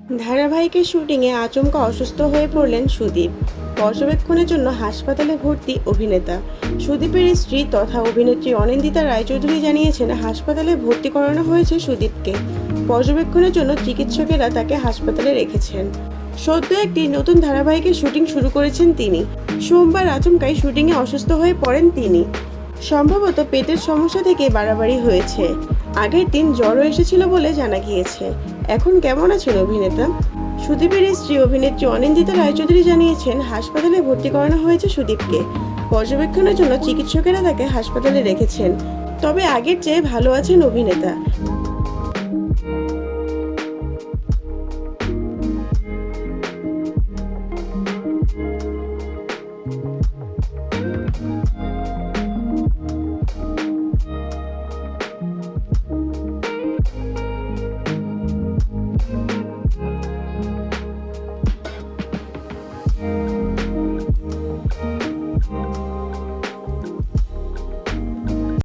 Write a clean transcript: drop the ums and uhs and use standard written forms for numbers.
ধারাবাহিকের শুটিংয়ে আচমকা অসুস্থ হয়ে পড়লেন সুদীপ। পর্যবেক্ষণের জন্য হাসপাতালে ভর্তি অভিনেতা। সুদীপের স্ত্রী তথা অভিনেত্রী অনিন্দিতা রায়চৌধুরী জানিয়েছেন, হাসপাতালে ভর্তি করানো হয়েছে সুদীপকে। পর্যবেক্ষণের জন্য চিকিৎসকেরা তাকে হাসপাতালে রেখেছেন। সদ্য একটি নতুন ধারাবাহিকের শুটিং শুরু করেছেন তিনি। সোমবার আচমকাই শুটিংয়ে অসুস্থ হয়ে পড়েন তিনি। সম্ভবত পেটের সমস্যা থেকে বাড়াবাড়ি হয়েছে। আগের দিন জ্বরও এসেছিল বলে জানা গিয়েছে। এখন কেমন আছেন অভিনেতা? সুদীপের স্ত্রী অভিনেত্রী অনিন্দিতা রায়চৌধুরী জানিয়েছেন, হাসপাতালে ভর্তি করানো হয়েছে সুদীপকে। পর্যবেক্ষণের জন্য চিকিৎসকেরা তাকে হাসপাতালে রেখেছেন। তবে আগের চেয়ে ভালো আছেন অভিনেতা।